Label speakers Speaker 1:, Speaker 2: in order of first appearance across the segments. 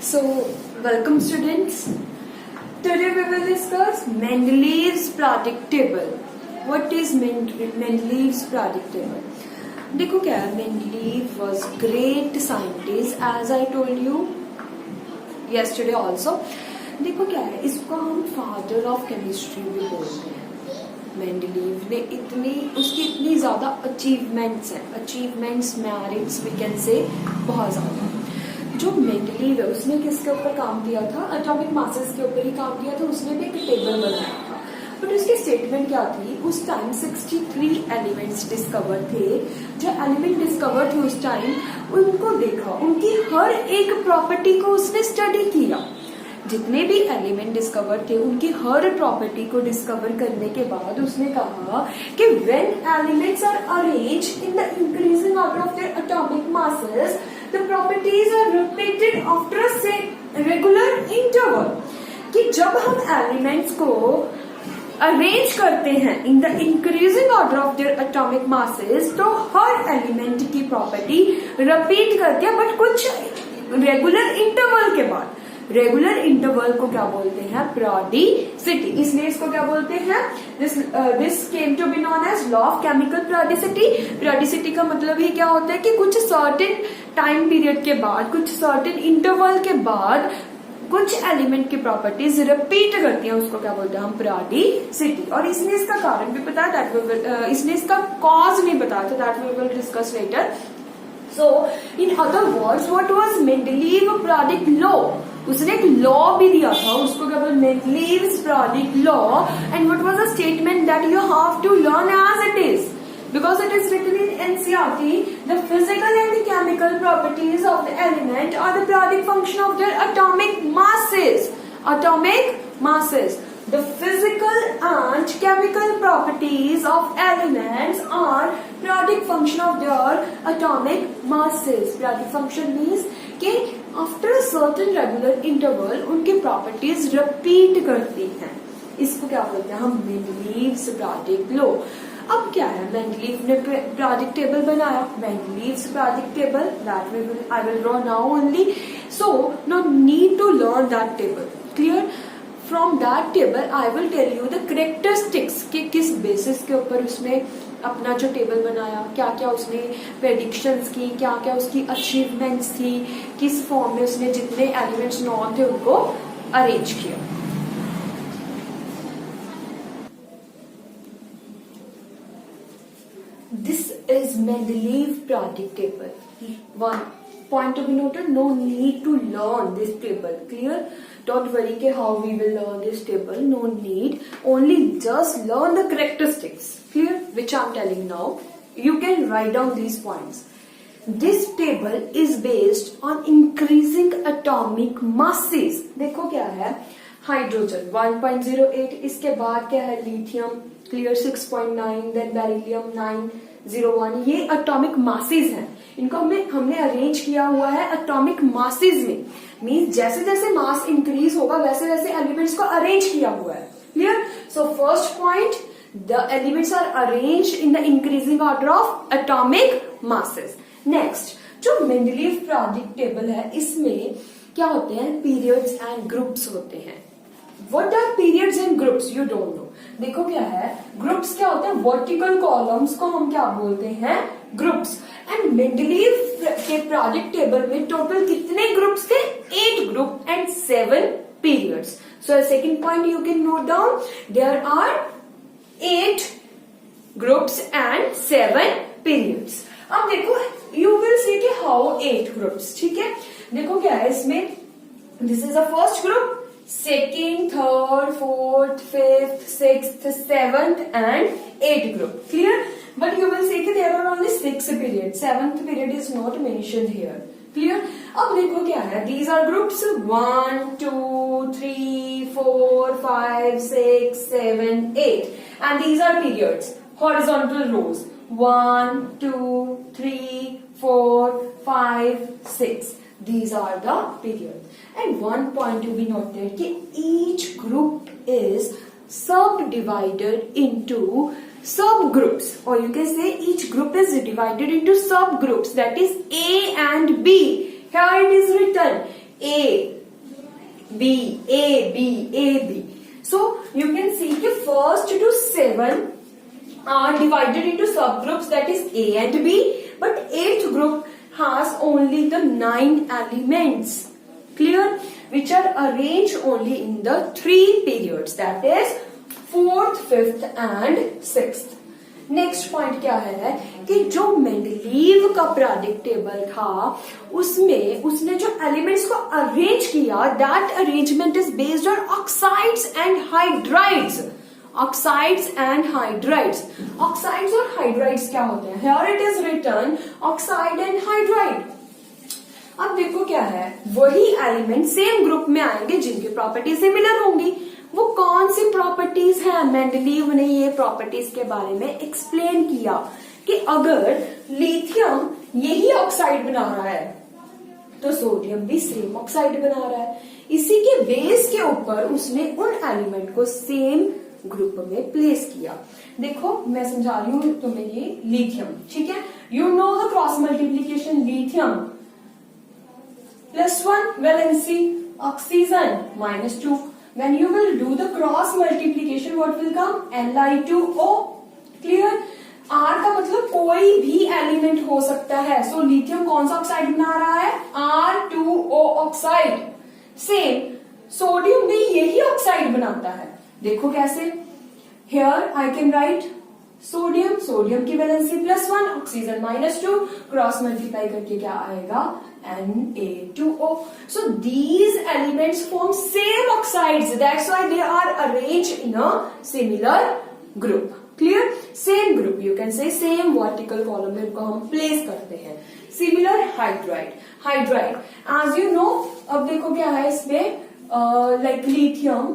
Speaker 1: So, welcome students. Today we will discuss Mendeleev's periodic table. What is Mendeleev's periodic table? देखो क्या है, Mendeleev was great scientist as I told you yesterday also. देखो क्या है, इसको हम father of chemistry भी बोलते हैं. मेंडलीव ने उसकी इतनी ज्यादा अचीवमेंट्स हैं, मैरिट्स वी कैन से बहुत ज्यादा. जो मेंडलीव है उसने किसके ऊपर काम किया था? एटॉमिक मासेस के ऊपर ही काम किया था. उसने भी एक टेबल बनाया था. बट उसकी स्टेटमेंट क्या थी? उस टाइम 63 एलिमेंट्स डिस्कवर थे. जो एलिमेंट डिस्कवर थे उस टाइम उनको देखा, उनकी हर एक प्रॉपर्टी को उसने स्टडी किया. जितने भी एलिमेंट डिस्कवर थे उनकी हर प्रॉपर्टी को डिस्कवर करने के बाद उसने कहा कि when elements are arranged in the increasing order of their atomic masses the properties are repeated after a regular interval. कि जब हम एलिमेंट्स को अरेंज करते हैं in the increasing order of their atomic masses तो हर एलिमेंट की property repeat करके बट कुछ रेगुलर इंटरवल के बाद. रेगुलर इंटरवल को क्या बोलते हैं? periodicity. इसलिए इसको क्या बोलते हैं? This came to be known as law of chemical periodicity. periodicity का मतलब ही क्या होता है कि कुछ सर्टेन टाइम पीरियड के बाद, कुछ सर्टेन इंटरवल के बाद कुछ एलिमेंट की प्रॉपर्टीज रिपीट करती हैं, उसको क्या बोलते हैं हम? periodicity. और इसने इसका कारण भी बताया, इसने इसका कॉज नहीं बताया था, that we will discuss later. So, in other words, what was Mendeleev periodic law? उसने एक लॉ भी दिया था, उसको क्या बोलते? Mendeleev's periodic law. And what was the statement that you have to learn as it is? Because it is written in NCERT, the physical and the chemical properties of the element are the periodic function of their atomic masses. Atomic masses. The physical and chemical properties of elements are periodic function of their atomic masses. Periodic function means कि after a certain regular interval उनकी properties repeat करती हैं. इसको क्या बोलते हैं हम? Mendeleev's periodic law. अब क्या है? Mendeleev ने periodic table बनाया. Mendeleev's periodic table that I will draw now only. So no need to learn that table. Clear? From that table I will tell you the characteristics कि किस basis के ऊपर उसने अपना जो टेबल बनाया, क्या क्या उसने प्रेडिक्शंस की, क्या क्या उसकी अचीवमेंट्स थी, किस फॉर्म में उसने जितने एलिमेंट्स नॉन थे उनको अरेंज किया. This is Mendeleev periodic table. One point to be noted, no need to learn this table. Clear? Don't worry ke how we will learn this table. No need. Only just learn the characteristics. Clear? Which I am telling now. You can write down these points. This table is based on increasing atomic masses. देखो क्या है? Hydrogen 1.08, इसके बाद क्या है? Lithium. Clear? 6.9, then beryllium 901. ये atomic masses हैं. इनको हमने अरेंज किया हुआ है एटॉमिक मासेस में. मीन्स जैसे जैसे मास इंक्रीज होगा वैसे वैसे एलिमेंट्स को अरेंज किया हुआ है. Clear? So first point, the elements are arranged in the increasing order of atomic masses. Next, जो मेंडलीव periodic टेबल है इसमें क्या होते हैं? पीरियड्स एंड ग्रुप्स होते हैं. What are periods and groups? You don't know. देखो क्या है, ग्रुप्स क्या होते हैं? वर्टिकल कॉलम्स को हम क्या बोलते हैं? ग्रुप्स. एंड मेंडलीव के periodic टेबल में टोटल कितने ग्रुप्स थे? 8 group and 7 periods. So second point you can note down, there are 8 groups and 7 periods. अब देखो, you will see कि how 8 groups. ठीक है? देखो क्या है इसमें, this is the first group, second, third, fourth, fifth, sixth, seventh and 8th group. Clear? But you will see that there are only 6 periods. 7th period is not mentioned here. Clear? अब देखो क्या है, these are groups 1, 2, 3, 4, 5, 6, 7, 8. And these are periods. Horizontal rows. 1, 2, 3, 4, 5, 6. These are the periods. And one point to be noted कि each group is subdivided into subgroups, or you can say each group is divided into subgroups, that is A and B. Here it is written A, B. So you can see the first to 7 are divided into subgroups, that is A and B, but 8th group has only the 9 elements, clear, which are arranged only in the 3 periods, that is 4th, 5th and 6th. Next point क्या है कि जो Mendeleev का periodic table था उसमें उसने जो elements को अरेंज किया, that arrangement is based on oxides and hydrides. Oxides and hydrides. Oxides और हाइड्राइड्स क्या होते हैं? Here it is written oxide and hydride. अब देखो क्या है, वही एलिमेंट सेम ग्रुप में आएंगे जिनकी प्रॉपर्टी सिमिलर होंगी. वो कौन सी प्रॉपर्टीज है? मेंडलीव ने ये प्रॉपर्टीज के बारे में एक्सप्लेन किया कि अगर लिथियम यही ऑक्साइड बना रहा है तो सोडियम भी सेम ऑक्साइड बना रहा है. इसी के बेस के ऊपर उसने उन एलिमेंट को सेम ग्रुप में प्लेस किया. देखो मैं समझा रही हूं तुम्हें, ये लिथियम, ठीक है, you know the cross multiplication. Lithium +1 valency, oxygen -2. When you will do the cross multiplication, what will come? Li2O. Clear? R का मतलब कोई भी एलिमेंट हो सकता है. सो लिथियम कौन सा ऑक्साइड बना रहा है? R2O oxide. सेम सोडियम भी यही ऑक्साइड बनाता है. देखो कैसे. Here I can write sodium, sodium की वैलेंसी +1, ऑक्सीजन -2, क्रॉस मल्टीप्लाई करके क्या आएगा? Na2O. So these elements form same oxides. That's why they are arranged in a similar group. Clear? Same group. You can say same vertical column में इनको हम place करते हैं. Similar hydride. Hydride. As you know, अब देखो क्या है इसमें, like lithium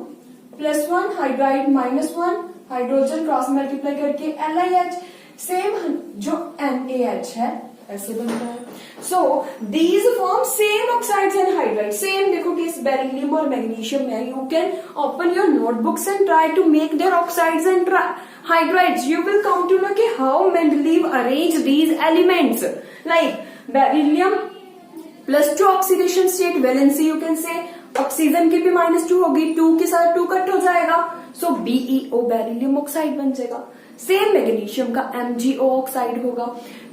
Speaker 1: +1, hydride -1, hydrogen cross multiply करके LiH. सेम जो NaH है ऐसे बनता है. So these form same oxides and hydride. Same देखो कि इस बेरिलियम और मैग्नीशियम में you can open your notebooks and try to make their oxides and hydrides. You will come to know कि how Mendeleev arrange these elements. Like beryllium +2 oxidation state, valency you can say oxygen की भी -2 होगी, 2 के साथ 2 cut हो जाएगा, सो BeO beryllium oxide बन जाएगा. सेम मैग्नीशियम का MgO ऑक्साइड होगा.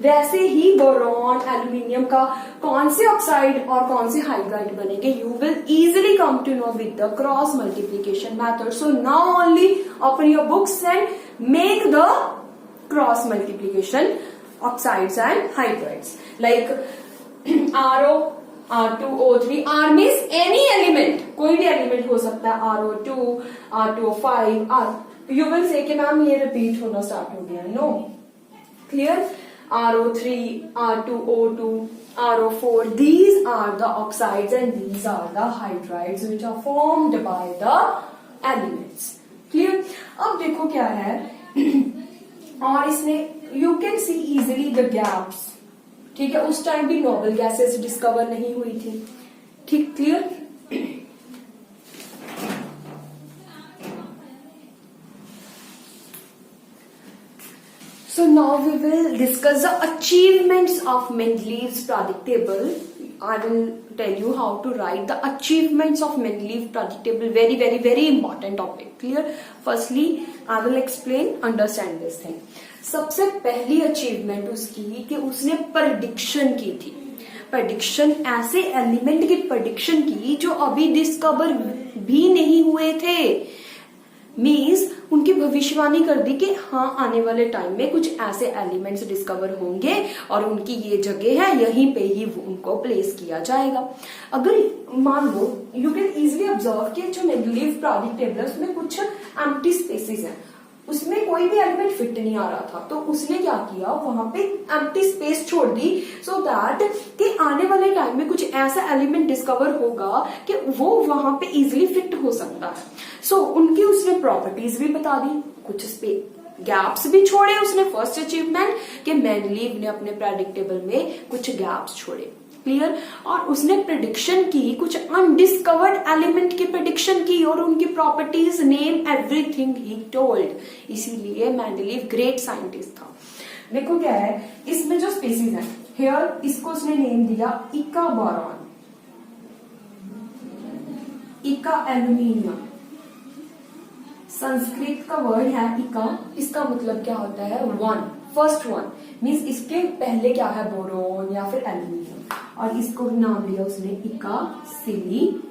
Speaker 1: वैसे ही बोरॉन, एल्यूमिनियम का कौन से ऑक्साइड और कौन से हाइड्राइड बनेंगे, you will easily come to know with the cross multiplication method. So now only open your books and make the cross multiplication oxides and hydrides. Like RO, R2O3. R means any element, कोई भी element हो सकता है. RO2, R2O5. You will say कि ma'am ये repeat होना start हो गया. No. Clear? RO3, R2O2, RO4. These are the oxides and these are the hydrides which are formed by the elements. Clear? अब देखो क्या है और इसने you can see easily the gaps. ठीक है, उस टाइम भी नोबल गैसेस डिस्कवर नहीं हुई थी. ठीक, clear? So now we will discuss the achievements of Mendeleev's periodic table. I will tell you how to write the achievements of Mendeleev's periodic table. Very, very, very important topic. Clear? Firstly, I will explain, understand this thing. सबसे पहली achievement उसकी कि उसने prediction की थी. Prediction, ऐसे element की prediction की जो अभी डिस्कवर भी नहीं हुए थे. मीन्स उनकी भविष्यवाणी कर दी कि हाँ आने वाले टाइम में कुछ ऐसे एलिमेंट्स डिस्कवर होंगे और उनकी ये जगह है, यहीं पे ही उनको प्लेस किया जाएगा. अगर मान लो, यू कैन इजिली ऑब्जर्व कि जो मेंडलीव पीरियोडिक टेबल है उसमें कुछ एम्प्टी स्पेसेस हैं, उसमें कोई भी एलिमेंट फिट नहीं आ रहा था, तो उसने क्या किया, वहां पे एम्प्टी स्पेस छोड़ दी सो दैट कि आने वाले टाइम में कुछ ऐसा एलिमेंट डिस्कवर होगा कि वो वहां पे इजिली फिट हो सकता है. सो उनकी उसने प्रॉपर्टीज भी बता दी, कुछ गैप्स भी छोड़े उसने. फर्स्ट अचीवमेंट कि मेंडलीव ने अपने पीरियोडिक टेबल में कुछ गैप्स छोड़े. क्लियर? और उसने प्रेडिक्शन की, कुछ अनडिस्कवर्ड एलिमेंट की प्रेडिक्शन की और उनकी properties, name, everything he told. इसीलिए मेंडलीव ग्रेट साइंटिस्ट था. देखो क्या है इसमें जो स्पीसीज है, हियर इसको उसने नेम दिया इका बोरॉन. इका एल्यूमिनियम, संस्कृत का वर्ड है इका, इसका मतलब क्या होता है वन, फर्स्ट वन, मीन्स इसके पहले क्या है बोरोन या फिर एल्यूमिनियम, और इसको नाम दिया उसने इका सिलिकॉन।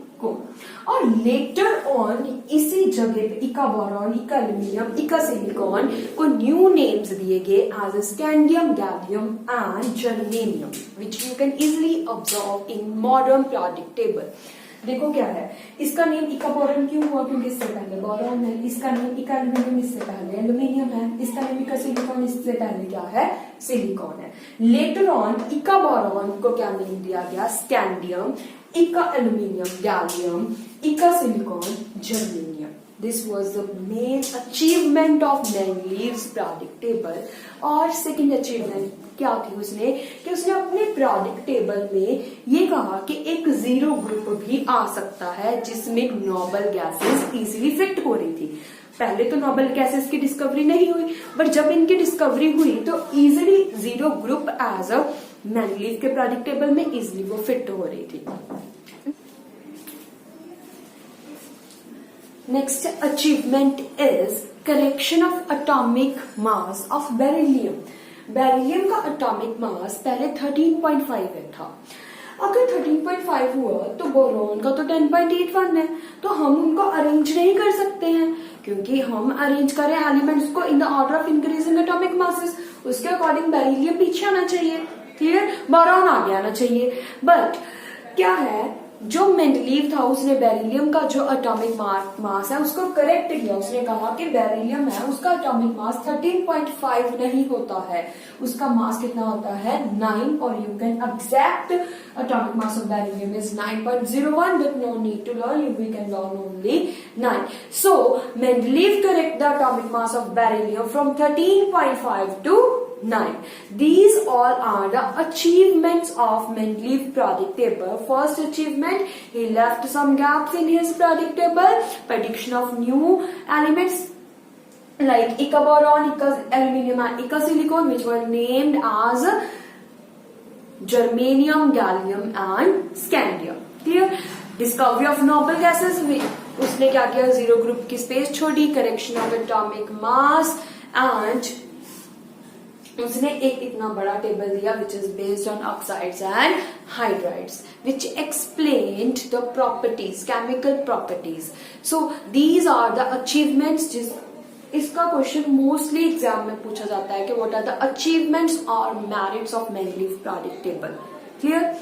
Speaker 1: और लेटर ऑन इसी जगह पे इका बोरॉन, इका एल्यूमिनियम, इका सिलिकॉन को न्यू नेम्स दिए गए as scandium, gallium and germanium, which you can easily observe in modern periodic table. देखो क्या है, इसका नेम इका बोरॉन क्यों हुआ, क्योंकि इससे पहले बोरॉन है। इसका नेम इका एल्यूमिनियम, इससे पहले एल्यूमिनियम है। इसका नेम इका सिलिकॉन, इससे पहले क्या है सिलिकॉन है। लेटर ऑन इका बोरॉन को क्या नेम दिया गया, स्कैंडियम, इका एल्यूमिनियम, गैलियम, इका silicon, germanium. This was the main achievement of Mendeleev's periodic table. और सेकेंड अचीवमेंट क्या थी उसने, कि उसने अपने पीरियोडिक टेबल में ये कहा कि एक जीरो ग्रुप भी आ सकता है जिसमें नोबल गैसेस इजीली फिट हो रही थी। पहले तो नोबल गैसेस की डिस्कवरी नहीं हुई, बट जब इनकी डिस्कवरी हुई तो easily zero group as a Mendeleev के पीरियोडिक टेबल में इजीली वो फिट हो रही थी। Next achievement is correction of atomic mass of beryllium. Beryllium का एटॉमिक मास पहले 13.5 था। अगर 13.5 हुआ तो बोरॉन का तो 10.81 है, तो हम उनको अरेंज नहीं कर सकते हैं, क्योंकि हम अरेंज करें एलिमेंट्स को in the order of increasing atomic masses, उसके अकॉर्डिंग बेरिलियम पीछे आना चाहिए, क्लियर, बोरॉन आगे आना चाहिए। बट क्या है, जो मेंडलीव था उसने बेरिलियम का जो एटॉमिक मास है उसको करेक्ट किया। उसने कहा कि बेरिलियम है उसका एटॉमिक मास 13.5 नहीं होता है, उसका मास कितना होता है 9, और you can exact atomic mass of beryllium is 9.01, but no need to learn, we can learn only 9. So Mendeleev correct the atomic mass of beryllium from 13.5 to 9. These all are the achievements of Mendeleev periodic table. First achievement, he left some gaps in his periodic table. Prediction of new elements like Ica boron, Ica aluminum and Ica silicon, which were named as germanium, gallium and scandium. Clear? Discovery of noble gases. उसने क्या किया, zero group की space छोड़ी, correction of atomic mass, and उसने एक इतना बड़ा table दिया which is based on oxides and hydrides which explained the properties, chemical properties. So these are the achievements. जिस इसका क्वेश्चन मोस्टली एग्जाम में पूछा जाता है कि व्हाट आर द अचीवमेंट्स और merits of Mendeleev periodic table. Clear?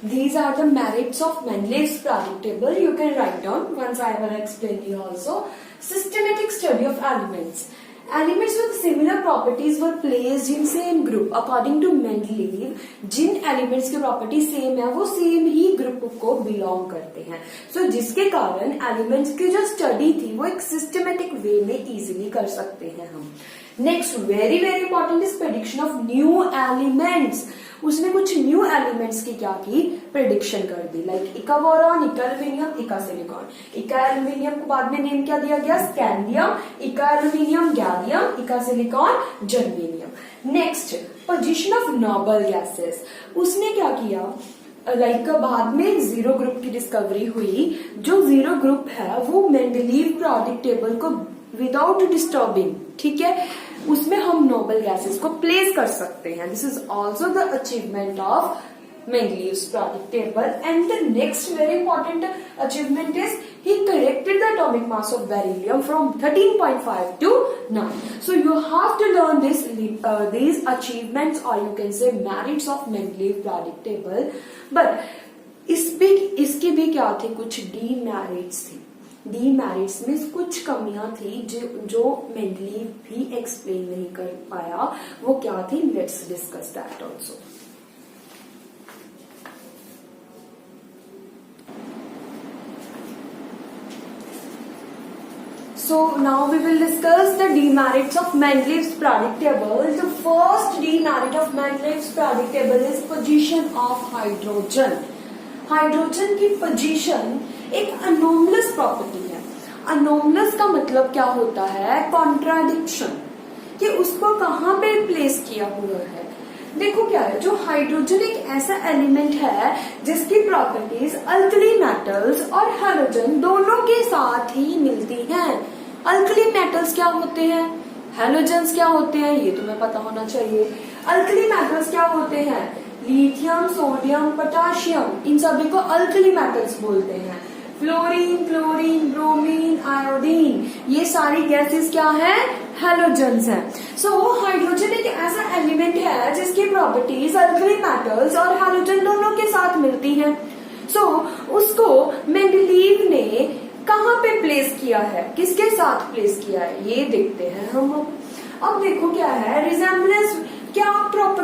Speaker 1: These are the merits of Mendeleev's periodic table. You can write down once I will explain you also. Systematic study of elements. Elements with similar properties were placed in same group. According to Mendeleev, जिन elements की property same है वो same ही group को belong करते हैं. So जिसके कारण elements की जो study थी वो एक systematic way में easily कर सकते हैं हम. Next, very very important is prediction of new elements. उसने कुछ न्यू एलिमेंट्स की क्या की, प्रेडिक्शन कर दी, लाइक इका बोरॉन, इका एल्यूमिनियम, इका सिलिकॉन. इका एल्यूमिनियम को बाद में नेम क्या दिया गया, स्कैंडियम, इका एल्यूमिनियम, गैलियम, इका silicon, germanium. Next, position of noble gases. उसने क्या किया, लाइक बाद में जीरो ग्रुप की डिस्कवरी हुई. जो जीरो ग्रुप है वो मेंडलीव periodic टेबल को विदाउट डिस्टर्बिंग, ठीक है, उसमें हम नोबल गैसेस को प्लेस कर सकते हैं. This is also the achievement of Mendeleev's periodic table. And the next very important achievement is he corrected the atomic mass of beryllium from 13.5 to 9. So you have to learn these achievements, or you can say merits of Mendeleev periodic table. But इसकी भी क्या थी, कुछ demerits थी. Demerits में कुछ कमियां थी जो मेंडलीव भी एक्सप्लेन नहीं कर पाया. वो क्या थी, let's discuss that also. So now we will discuss the demerits of Mendeleev's periodic table. The first demerit of Mendeleev's periodic table is position of hydrogen. Hydrogen की पोजीशन एक अनोमलस प्रॉपर्टी है. Anomalous का मतलब क्या होता है, contradiction, कि उसको कहाँ पे प्लेस किया हुआ है. देखो क्या है, जो हाइड्रोजन एक ऐसा एलिमेंट है जिसकी प्रॉपर्टीज अल्कली मेटल्स और हैलोजन दोनों के साथ ही मिलती हैं। अल्कली मेटल्स क्या होते हैं, हैलोजन्स क्या होते हैं, ये तुम्हें पता होना चाहिए। अल्कली मेटल्स क्या होते हैं, लिथियम, सोडियम, पोटाशियम, इन सभी को अल्कली मेटल्स बोलते हैं। फ्लोरीन, क्लोरीन, ब्रोमीन, आयोडीन, ये सारी गैसेस क्या है, हैलोजन्स हैं। सो हाइड्रोजन एक ऐसा एलिमेंट है जिसकी प्रॉपर्टीज अल्कली मेटल्स और हैलोजन दोनों के साथ मिलती हैं। सो उसको मेंडलीव ने कहाँ पे प्लेस किया है, किसके साथ प्लेस किया है, ये देखते हैं हम। अब देखो क्या है, रिजेम्बलेंस क्या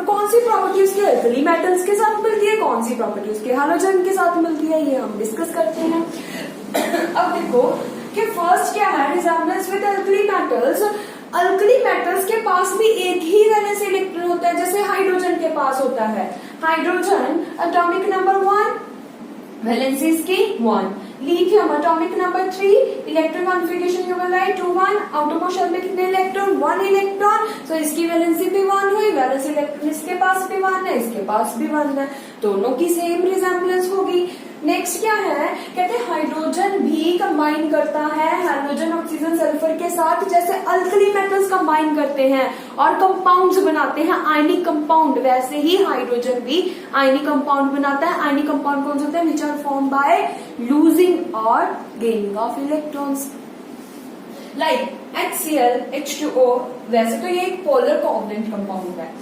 Speaker 1: कौन सी प्रॉपर्टी उसके अल्कली मेटल्स के साथ मिलती है, कौन सी प्रॉपर्टी उसके हैलोजन के साथ मिलती है, ये हम डिस्कस करते हैं। अब देखो कि फर्स्ट क्या है, resemblance with alkali metals. Alkali metals के पास भी एक ही वैलेंस इलेक्ट्रॉन होता है जैसे हाइड्रोजन के पास होता है। हाइड्रोजन एटॉमिक नंबर 1, वैलेंसी इसकी 1। Lithium atomic number 3, electron configuration you will write 2 1। Outermost shell में कितने इलेक्ट्रॉन, 1 इलेक्ट्रॉन। सो इसकी वैलेंसी भी 1 हुई, वैलेंस इलेक्ट्रॉन इसके पास भी 1 है, इसके पास भी 1 है, दोनों की सेम रिजेम्बलेंस होगी। नेक्स्ट क्या है, कहते हैं हाइड्रोजन भी कंबाइन करता है हाइड्रोजन, ऑक्सीजन, सल्फर के साथ, जैसे अल्कली मेटल्स कंबाइन करते हैं और कंपाउंड्स बनाते हैं आयनिक कंपाउंड, वैसे ही हाइड्रोजन भी आयनिक कंपाउंड बनाता है। आयनिक कंपाउंड कौन से होते हैं, which are form by losing और gaining of electrons, like HCl, H2O। वैसे तो ये एक पोलर कोवलेंट कंपाउंड है।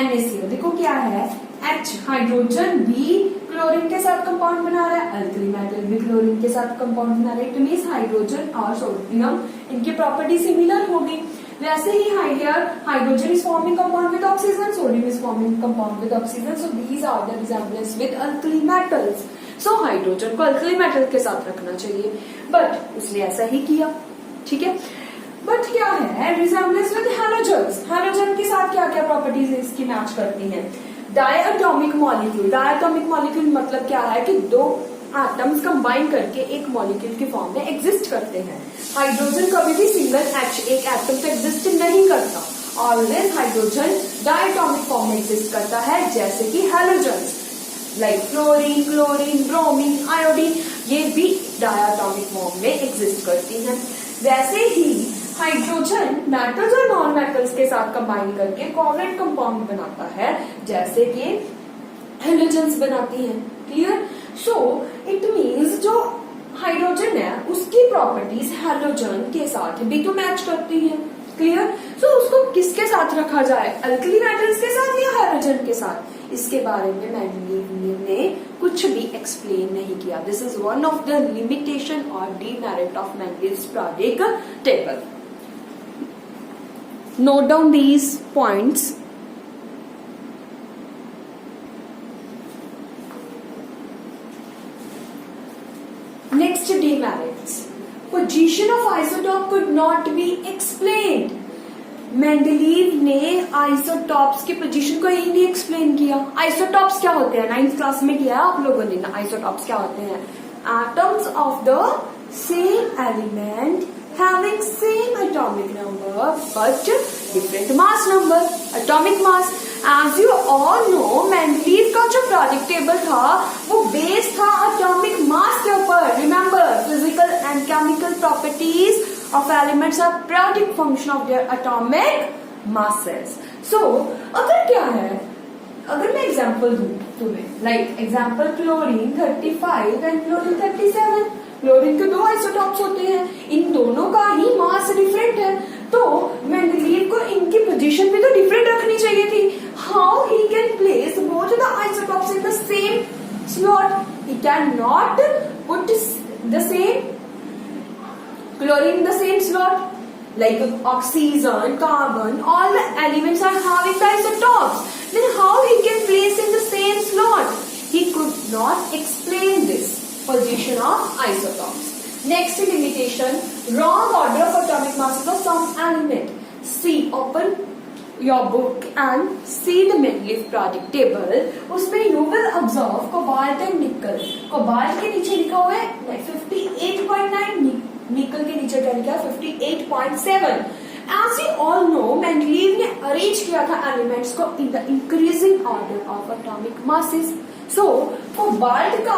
Speaker 1: NaCl देखो क्या है, H हाइड्रोजन भी क्लोरीन के साथ कंपाउंड बना रहा है, अल्कली मेटल भी क्लोरीन के साथ कंपाउंड बना रहा है। इट मींस हाइड्रोजन और सोडियम इनकी प्रॉपर्टी सिमिलर होगी। वैसे ही hydrogen is forming compound with oxygen, sodium is forming compound with oxygen. So these are the resemblance with alkali metals. So hydrogen को अल्कली मेटल के साथ रखना चाहिए, बट उसने ऐसा ही किया, ठीक है। बट क्या है, रिजेम्बलेंस विद हैलोजन्स। हैलोजन के साथ क्या क्या प्रॉपर्टीज इसकी मैच करती हैं। डायटॉमिक मॉलिक्यूल, डायटॉमिक मॉलिक्यूल मतलब क्या है कि दो एटम्स कंबाइन करके एक मॉलिक्यूल की फॉर्म में एग्जिस्ट करते हैं। हाइड्रोजन कभी भी सिंगल H एक एटम पे एग्जिस्ट नहीं करता, ऑलवेज हाइड्रोजन डायटॉमिक फॉर्म में एग्जिस्ट करता है, जैसे कि halogens like fluorine, chlorine, bromine, iodine, ये भी डायटॉमिक फॉर्म में एग्जिस्ट करती हैं। वैसे ही हाइड्रोजन मेटल्स और नॉन मेटल्स के साथ कंबाइन करके कोवलेंट कंपाउंड बनाता है, जैसे कि हैलोजन्स बनाती हैं। क्लियर? सो इट मींस जो हाइड्रोजन है उसकी प्रॉपर्टीज हैलोजन के साथ भी तो मैच करती हैं। क्लियर? सो उसको किसके साथ रखा जाए, अल्कली मेटल्स के साथ या हैलोजन के साथ, इसके बारे में मेंडलीव ने कुछ भी एक्सप्लेन नहीं किया। This is one of the limitation और demerit of Mendeleev's periodic table. Note down these points. Next, demerits. Position of isotope could not be explained. Mendeleev ने आइसोटॉप्स की पोजीशन को ही नहीं एक्सप्लेन किया। आइसोटॉप्स क्या होते हैं, 9th क्लास में किया आप लोगों ने ना। आइसोटॉप्स क्या होते हैं, atoms of the same element having same atomic number but different mass number, atomic mass. As you all know, Mendeleev का जो periodic table था वो बेस था atomic mass के ऊपर। Remember, physical and chemical properties of elements are periodic function of their atomic masses. So, अगर क्या है, अगर मैं एग्जाम्पल दूं तुम्हें, like example chlorine 35 and chlorine 37। Chlorine के 2 आइसोटॉप्स होते हैं, इन दोनों का ही मास डिफरेंट है, तो मेंडलीव को इनकी पोजीशन भी तो डिफरेंट रखनी चाहिए थी। How he can place both the isotopes in the same slot, he can not put the same chlorine in the same slot, like oxygen, carbon, all the elements are having the isotopes. Then how he can place in the same slot? He could not explain this position of isotopes. Next limitation, wrong order of atomic masses of some element. See, open your book and see the Mendeleev periodic table. उसमें you will observe cobalt and nickel. Cobalt के नीचे लिखा हुआ है 58.9, निकल के नीचे क्या लिखा है 58.7. As you all know, Mendeleev ने अरेंज अरेंज किया था एलिमेंट्स को इन the increasing order of atomic masses. So cobalt का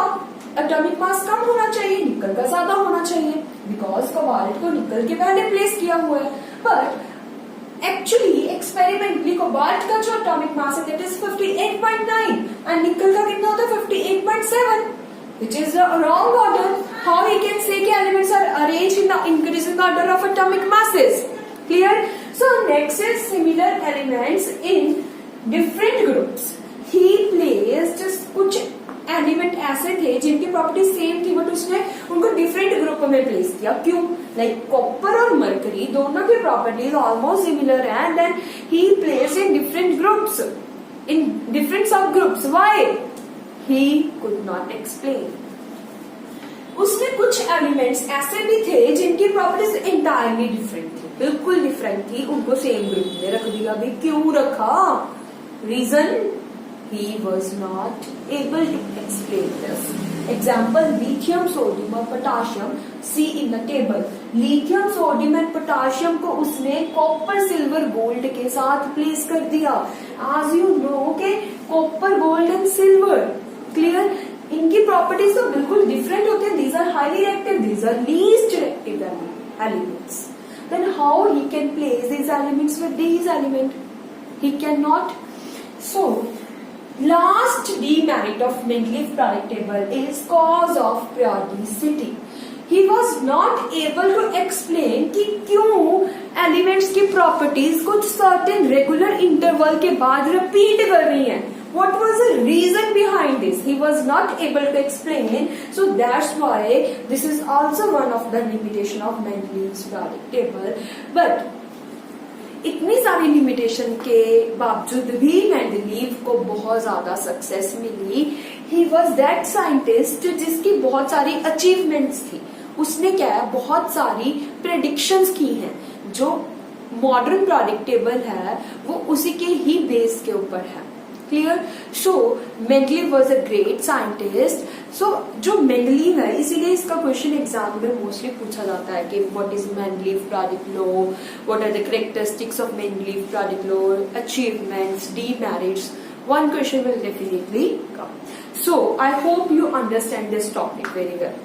Speaker 1: एटॉमिक मास कम होना चाहिए, निकल का ज्यादा होना चाहिए, बिकॉज कोबाल्ट को निकल के पहले प्लेस किया हुआ है। बट एक्चुअली एक्सपेरिमेंटली कोबाल्ट का जो एटॉमिक मास है दैट इज 58.9 एंड निकल का कितना होता है 58.7, which is the wrong order. How we can say कि elements are arranged in the increasing order of atomic masses? Clear? So next is similar elements in different groups. He placed कुछ element ऐसे थे जिनकी property same थी but उसने उनको different group में place किया। क्यों? लाइक कॉपर और मरकरी दोनों की प्रॉपर्टीज ऑलमोस्ट सिमिलर है and then he place in different groups, in different subgroups. Why? He could not explain. उसने कुछ एलिमेंट्स ऐसे भी थे जिनकी प्रॉपर्टीज इंटायरली डिफरेंट थी, बिल्कुल डिफरेंट थी, उनको सेम ग्रुप में रख दिया। भी क्यों रखा? Reason, he was not able to explain this. Example, lithium, sodium और potassium. See in the table. Lithium, sodium and potassium को उसने copper, silver, gold के साथ place कर दिया। As you know के copper, gold and silver, clear? इनकी properties तो बिल्कुल different होते हैं. These are highly reactive. These are least reactive elements. Then how he can place these elements with these elements? He cannot. So last demerit of Mendeleev periodic table is cause of periodicity. He was not able to explain कि क्यों elements की properties कुछ certain regular interval के बाद repeat कर रही हैं. What was the reason behind this? He was not able to explain. So that's why this is also one of the limitation of Mendeleev's periodic table. But इतनी सारी limitation के बावजूद भी मेंडलीव को बहुत ज्यादा सक्सेस मिली. ही वॉज दैट साइंटिस्ट जिसकी बहुत सारी अचीवमेंट्स थी. उसने क्या है, बहुत सारी प्रेडिक्शंस की हैं. जो मॉडर्न पीरियोडिक टेबल है वो उसी के ही बेस के ऊपर है. Clear? So Mendeleev was a great scientist. So जो मेंडलीव है, इसीलिए इसका क्वेश्चन एग्जाम में मोस्टली पूछा जाता है कि what is Mendeleev periodic law, what are the characteristics of Mendeleev periodic law, achievements, demerits. One question will definitely come. So I hope you understand this topic very well.